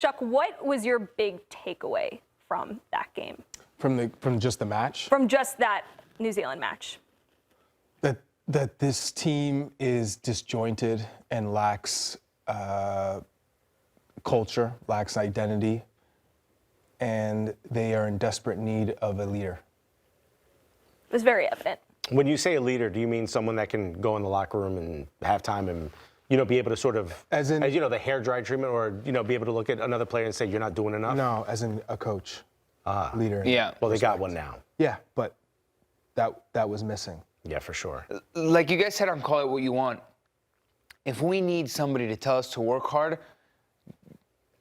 Chuck, what was your big takeaway from that game? From just the match? From just that New Zealand match. That this team is disjointed and lacks culture, lacks identity, and they are in desperate need of a leader. It was very evident. When you say a leader, do you mean someone that can go in the locker room and halftime and, you know, be able to sort of, as you know, the hair dry treatment, or, you know, be able to look at another player and say, you're not doing enough? No, as in a coach, leader. Yeah. Well, they got one now. Yeah, but that was missing. Yeah, for sure. Like you guys said on Call It What You Want, if we need somebody to tell us to work hard,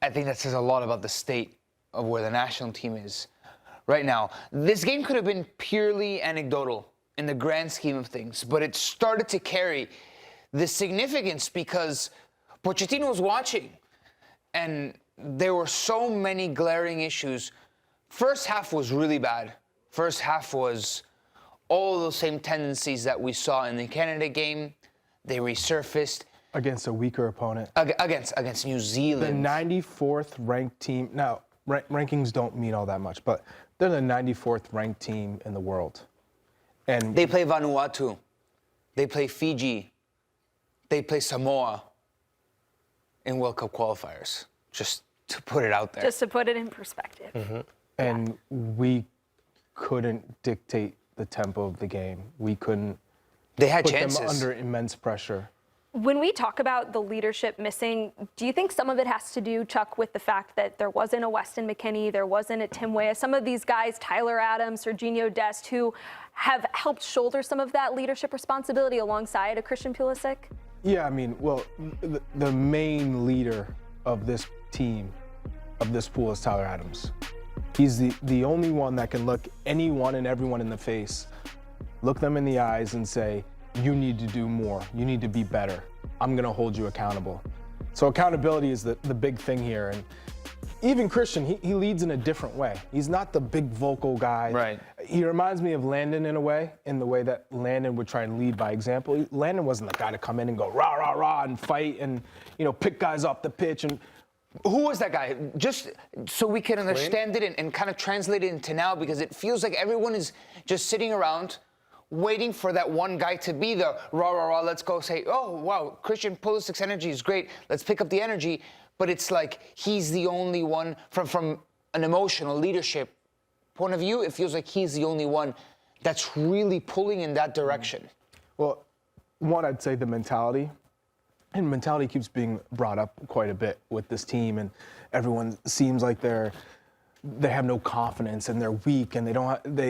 I think that says a lot about the state of where the national team is right now. This game could have been purely anecdotal in the grand scheme of things, but it started to carry the significance because Pochettino was watching, and there were so many glaring issues. First half was really bad. First half was all those same tendencies that we saw in the Canada game. They resurfaced. Against a weaker opponent. Against New Zealand. The 94th ranked team. Now, rankings don't mean all that much, but they're the 94th ranked team in the world. And they play Vanuatu. They play Fiji. They play Samoa in World Cup qualifiers. Just to put it out there. Just to put it in perspective. Mm-hmm. And we couldn't dictate the tempo of the game. We couldn't They had put chances. them under immense pressure. When we talk about the leadership missing, do you think some of it has to do, Chuck, with the fact that there wasn't a Weston McKennie, there wasn't a Tim Weah, some of these guys, Tyler Adams, Serginho Dest, who have helped shoulder some of that leadership responsibility alongside a Christian Pulisic? Yeah, I mean, well, the main leader of this team, of this pool, is Tyler Adams. He's the only one that can look anyone and everyone in the face, look them in the eyes and say, you need to do more. You need to be better. I'm going to hold you accountable. So accountability is the big thing here. And even Christian, he leads in a different way. He's not the big vocal guy. Right. He reminds me of Landon in the way that Landon would try and lead by example. Landon wasn't the guy to come in and go rah, rah, rah and fight and, you know, pick guys off the pitch. And who was that guy? Just so we can understand it and kind of translate it into now, because it feels like everyone is just sitting around waiting for that one guy to be the rah, rah, rah, let's go say, oh, wow, Christian Pulisic's energy is great. Let's pick up the energy. But it's like he's the only one, from an emotional leadership point of view, it feels like he's the only one that's really pulling in that direction. Well, one, I'd say the mentality. And mentality keeps being brought up quite a bit with this team, and everyone seems like they have no confidence and they're weak and they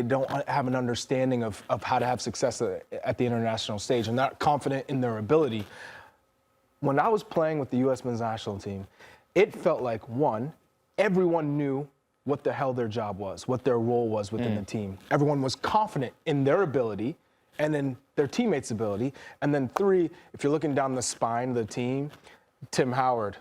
don't have an understanding of how to have success at the international stage and not confident in their ability. When I was playing with the U.S. men's national team, it felt like, one, everyone knew what the hell their job was, what their role was within the team. Everyone was confident in their ability and in their teammates' ability. And then three, if you're looking down the spine of the team, Tim Howard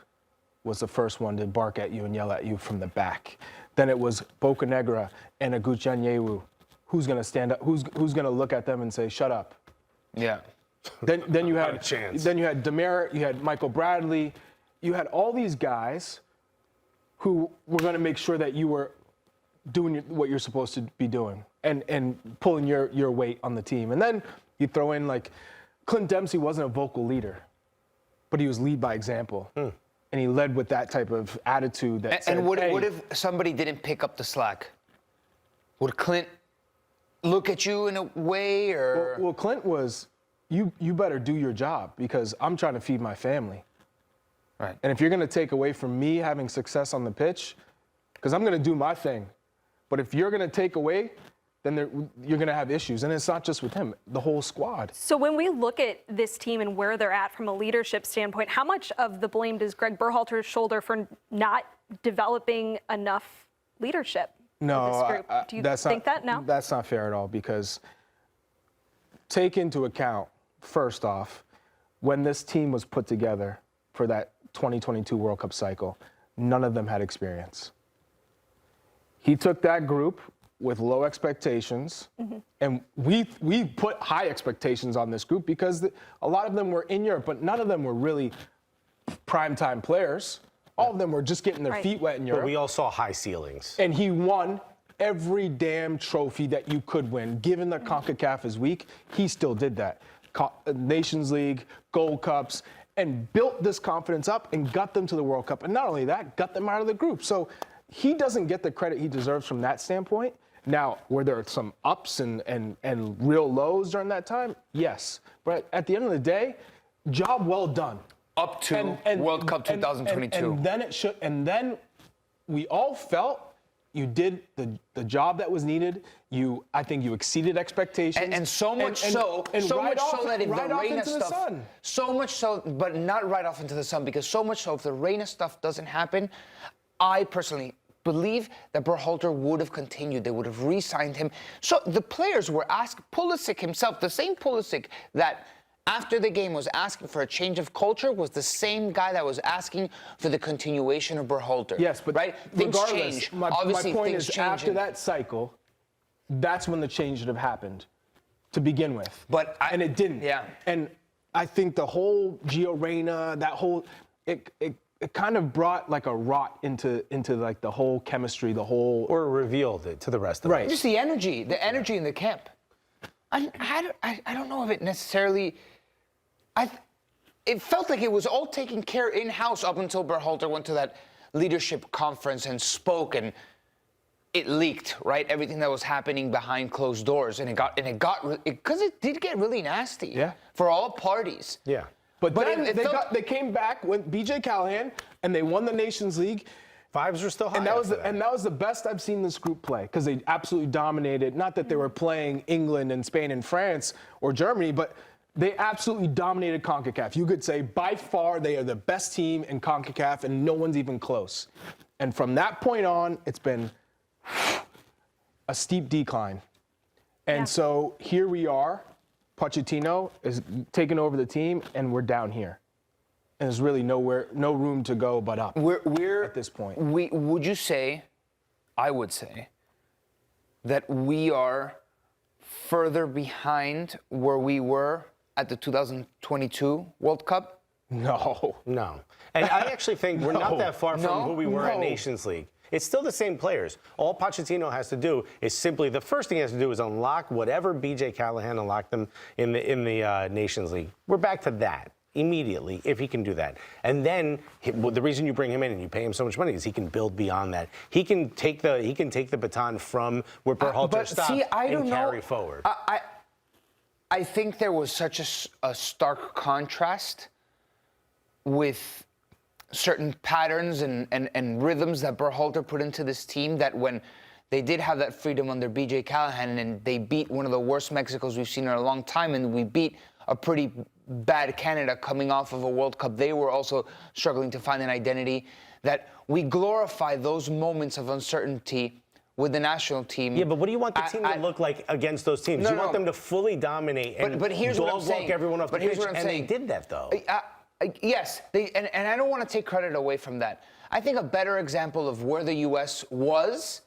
was the first one to bark at you and yell at you from the back. Then it was Bocanegra and Aguchanyewu. Who's going to stand up? Who's going to look at them and say, shut up? Yeah. Then you had Demare, you had Michael Bradley, you had all these guys who were going to make sure that you were doing what you're supposed to be doing and pulling your weight on the team. And then you throw in, like, Clint Dempsey wasn't a vocal leader, but he was lead by example. And he led with that type of attitude that said, what if somebody didn't pick up the slack? Would Clint look at you in a way, or? Well, Clint was, you better do your job because I'm trying to feed my family. Right. And if you're going to take away from me having success on the pitch, because I'm going to do my thing, but if you're going to take away, then you're going to have issues. And it's not just with him, the whole squad. So when we look at this team and where they're at from a leadership standpoint, how much of the blame does Gregg Berhalter shoulder for not developing enough leadership in this group? Do you think that now? That's not fair at all, because take into account, first off, when this team was put together for that 2022 World Cup cycle, none of them had experience. He took that group with low expectations, and we put high expectations on this group because a lot of them were in Europe, but none of them were really primetime players. All of them were just getting their feet wet in Europe. But we all saw high ceilings. And he won every damn trophy that you could win. Given that CONCACAF is weak, he still did that. Nations League, Gold Cups, and built this confidence up and got them to the World Cup. And not only that, got them out of the group. So he doesn't get the credit he deserves from that standpoint. Now, were there some ups and real lows during that time? Yes. But at the end of the day, job well done. Up to World Cup 2022. And then we all felt you did the job that was needed. I think you exceeded expectations. And so much so that if the Reina stuff, so much so, but not right off into the sun, because so much so if the Reina stuff doesn't happen, I personally believe that Berhalter would have continued. They would have re-signed him. So the players were asked, Pulisic himself, the same Pulisic that after the game was asking for a change of culture, was the same guy that was asking for the continuation of Berhalter. Yes, but right? Things change. My Obviously, point things is change. After that cycle, that's when the change should have happened to begin with. And it didn't. Yeah. And I think the whole Gio Reyna, that whole, it kind of brought like a rot into like the whole chemistry, the whole. Or revealed it to the rest of us. Just the energy in the camp. I don't know if it necessarily. It felt like it was all taken care in-house up until Berhalter went to that leadership conference and spoke, and it leaked, right? Everything that was happening behind closed doors, and because it did get really nasty for all parties. Yeah. But then they came back with BJ Callahan, and they won the Nations League. Vibes were still high. And that was the best I've seen this group play, because they absolutely dominated. Not that they were playing England and Spain and France or Germany, but they absolutely dominated CONCACAF. You could say by far they are the best team in CONCACAF, and no one's even close. And from that point on, it's been a steep decline. And so here we are. Pochettino is taking over the team, and we're down here. And there's really no room to go but up. We're at this point. Would you say, I would say, that we are further behind where we were at the 2022 World Cup? No. And I actually think we're not that far from who we were at Nations League. It's still the same players. All Pochettino has to do is simply, the first thing he has to do is unlock whatever BJ Callahan unlocked them in the Nations League. We're back to that immediately, if he can do that. And then the reason you bring him in and you pay him so much money is he can build beyond that. He can take the baton from where Berhalter stopped and carry forward. I think there was such a stark contrast with certain patterns and rhythms that Berhalter put into this team, that when they did have that freedom under BJ Callahan and they beat one of the worst Mexicos we've seen in a long time, and we beat a pretty bad Canada coming off of a World Cup, they were also struggling to find an identity, that we glorify those moments of uncertainty with the national team. Yeah, but what do you want the team to look like against those teams? You want them to fully dominate and dog-walk everyone off the pitch, and they did that, though. Yes, and I don't want to take credit away from that. I think a better example of where the U.S. was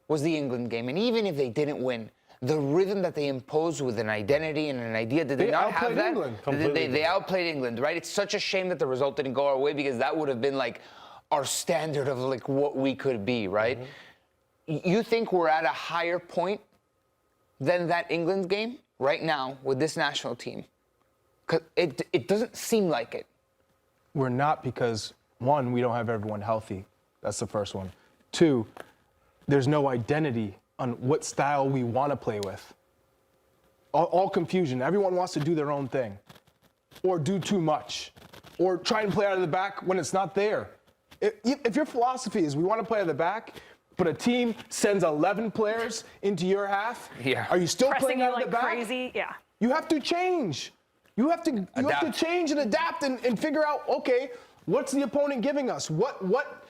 the England game. And even if they didn't win, the rhythm that they imposed with an identity and an idea, did they not have that? They outplayed England, right? It's such a shame that the result didn't go our way, because that would have been like our standard of like what we could be, right? You think we're at a higher point than that England game right now with this national team? 'Cause it doesn't seem like it. We're not, because, one, we don't have everyone healthy. That's the first one. Two, there's no identity on what style we want to play with. All confusion. Everyone wants to do their own thing, or do too much, or try and play out of the back when it's not there. If your philosophy is we want to play out of the back, but a team sends 11 players into your half, are you still playing out of the back? Crazy, yeah. You have to change. You have to change and adapt and figure out, okay, what's the opponent giving us? What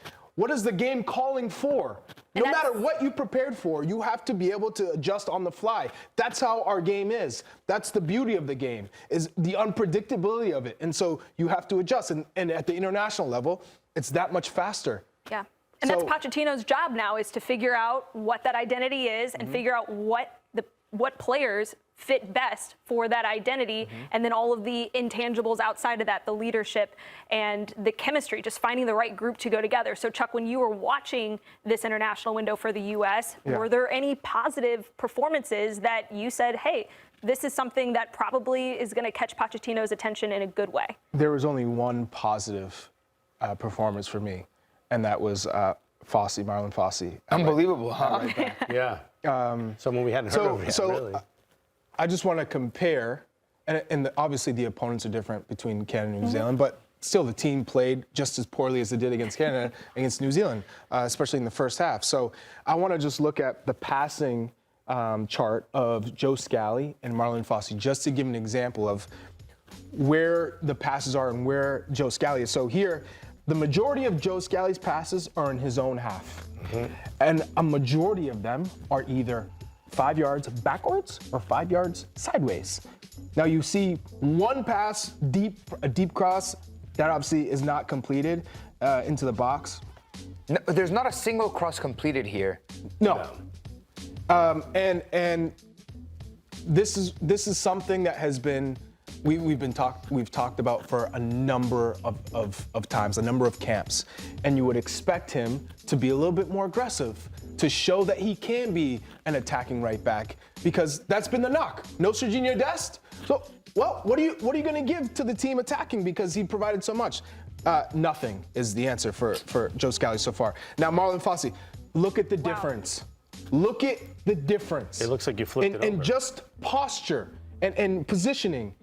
is the game calling for? No matter what you prepared for, you have to be able to adjust on the fly. That's how our game is. That's the beauty of the game, is the unpredictability of it. And so you have to adjust. And at the international level, it's that much faster. Yeah. And that's Pochettino's job now, is to figure out what that identity is and figure out what players fit best for that identity, and then all of the intangibles outside of that, the leadership and the chemistry, just finding the right group to go together. So Chuck, when you were watching this international window for the U.S., were there any positive performances that you said, hey, this is something that probably is going to catch Pochettino's attention in a good way? There was only one positive performance for me, and that was Marlon Fossey. Unbelievable, huh? Yeah. Someone we hadn't heard of yet, really. I just want to compare, and obviously the opponents are different between Canada and New Zealand, but still the team played just as poorly as they did against Canada, against New Zealand, especially in the first half. So I want to just look at the passing chart of Joe Scally and Marlon Fossey, just to give an example of where the passes are and where Joe Scally is. So here, the majority of Joe Scally's passes are in his own half. And a majority of them are either 5 yards backwards or 5 yards sideways. Now you see one pass a deep cross, that obviously is not completed into the box. No, there's not a single cross completed here. No. And this is something that has been we've talked about for a number of times, a number of camps, and you would expect him to be a little bit more aggressive, to show that he can be an attacking right back, because that's been the knock. No Serginho Dest. So, well, what are you going to give to the team attacking, because he provided so much? Nothing is the answer for Joe Scally so far. Now, Marlon Fossey, look at the difference. Look at the difference. It looks like you flipped it over. And just posture and positioning.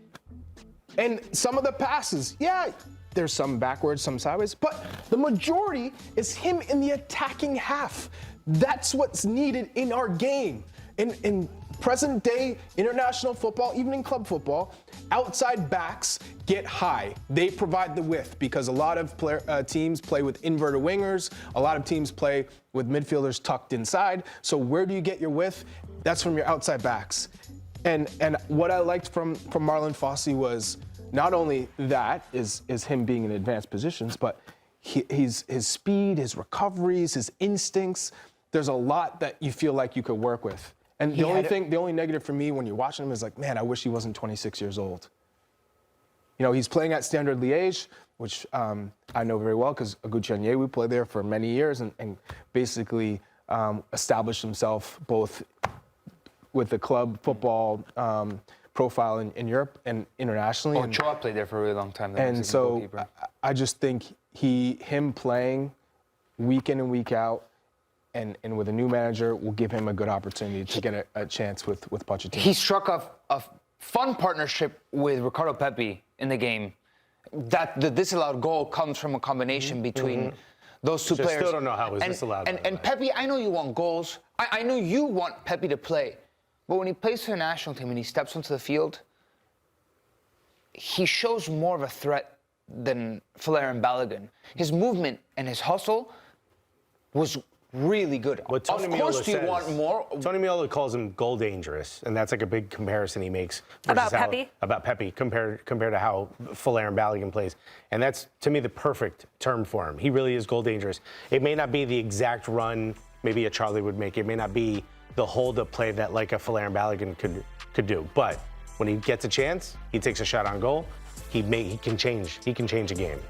And some of the passes, yeah, there's some backwards, some sideways, but the majority is him in the attacking half. That's what's needed in our game. In present day international football, even in club football, outside backs get high. They provide the width, because a lot of teams play with inverted wingers. A lot of teams play with midfielders tucked inside. So where do you get your width? That's from your outside backs. And what I liked from Marlon Fossey was not only that is him being in advanced positions, but his speed, his recoveries, his instincts. There's a lot that you feel like you could work with. And the only negative for me when you're watching him is like, man, I wish he wasn't 26 years old. You know, he's playing at Standard Liège, which I know very well, because Agu Chanyewu played there for many years and basically established himself both with the club football profile in Europe and internationally. Oh, Choa played there for a really long time. And so I just think him playing week in and week out, and with a new manager, will give him a good opportunity to get a chance with Pochettino. He struck a fun partnership with Ricardo Pepi in the game. That the disallowed goal comes from a combination between those two players. I still don't know how it was disallowed. And Pepi, I know you want goals. I know you want Pepi to play. But when he plays for the national team and he steps onto the field, he shows more of a threat than Folarin Balogun. His movement and his hustle was really good. What Tony of course, Meola do you says, want more? Tony Meola calls him goal dangerous, and that's like a big comparison he makes. About Pepi? About Pepi, compared to how Folarin Balogun plays. And that's, to me, the perfect term for him. He really is goal dangerous. It may not be the exact run maybe a Charlie would make. It may not be the hold-up play that like a Folarin Balogun could do. But when he gets a chance, he takes a shot on goal. He can change a game.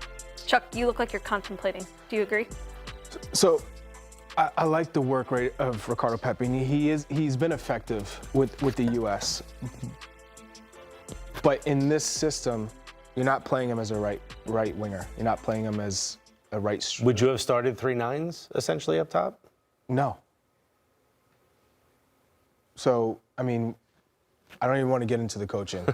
Chuck, you look like you're contemplating. Do you agree? So I like the work rate of Ricardo Pepi. He's been effective with the U.S. But in this system, you're not playing him as a right winger. You're not playing him as a right striker. Would you have started 3 9s essentially up top? No. So, I mean, I don't even want to get into the coaching.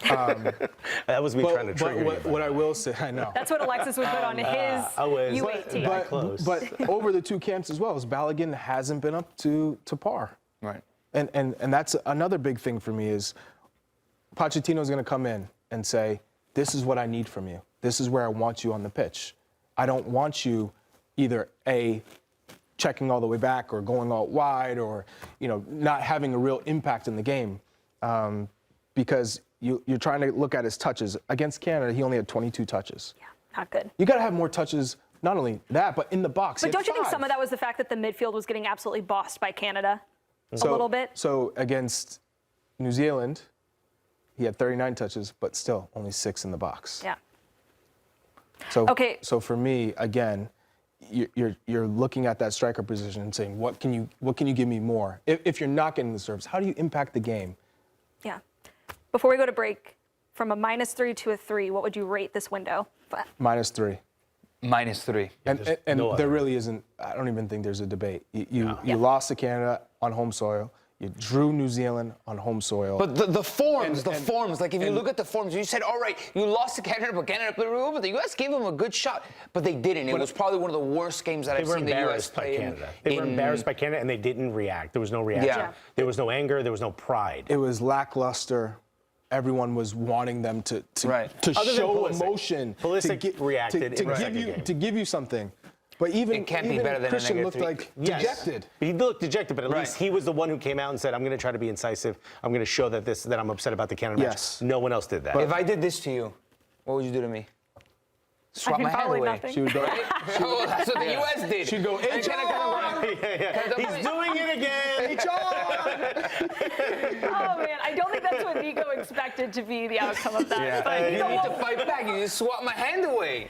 That was me trying to trigger you. What I will say, I know. That's what Alexis would put on his U18. But over the 2 camps as well, Balogun hasn't been up to par. Right. And that's another big thing for me is Pochettino's going to come in and say, this is what I need from you. This is where I want you on the pitch. I don't want you either checking all the way back or going out wide or, not having a real impact in the game. Because you're trying to look at his touches. Against Canada, he only had 22 touches. Yeah, not good. You got to have more touches, not only that, but in the box. But don't you think some of that was the fact that the midfield was getting absolutely bossed by Canada a little bit? So against New Zealand, he had 39 touches, but still only 6 in the box. Yeah. So, Okay. So for me, again, you're looking at that striker position and saying, what can you give me more? If you're not getting the serves, how do you impact the game? Yeah. Before we go to break, from a -3 to a 3, what would you rate this window? -3. -3. And no there other. really isn't, I don't even think there's a debate. You lost to Canada on home soil. You drew New Zealand on home soil. But the forms, like if you look at the forms, you said, all right, you lost to Canada, but Canada played really well, but the U.S. gave them a good shot. But they didn't. It was probably one of the worst games that I've seen the U.S. play. They were embarrassed by Canada, and they didn't react. There was no reaction. Yeah. There was no anger. There was no pride. It was lackluster. Everyone was wanting them to Right. Other than show Pulisic. emotion. Pulisic reacted in the second game. to give you something. But even, It can't be even better than a Christian looked -3. like Yes. dejected. He looked dejected, but at Right. least he was the one who came out and said, "I'm going to try to be incisive. I'm going to show that I'm upset about the Canada match." Yes. No one else did that. If I did this to you, what would you do to me? Swap my hand probably away. nothing. She would go. Oh, that's what the U.S. did. She'd go, And Canada He's doing it again. Oh, man, I don't think that's what Nico expected to be the outcome of that. Yeah. But You need to fight back. You just swap my hand away.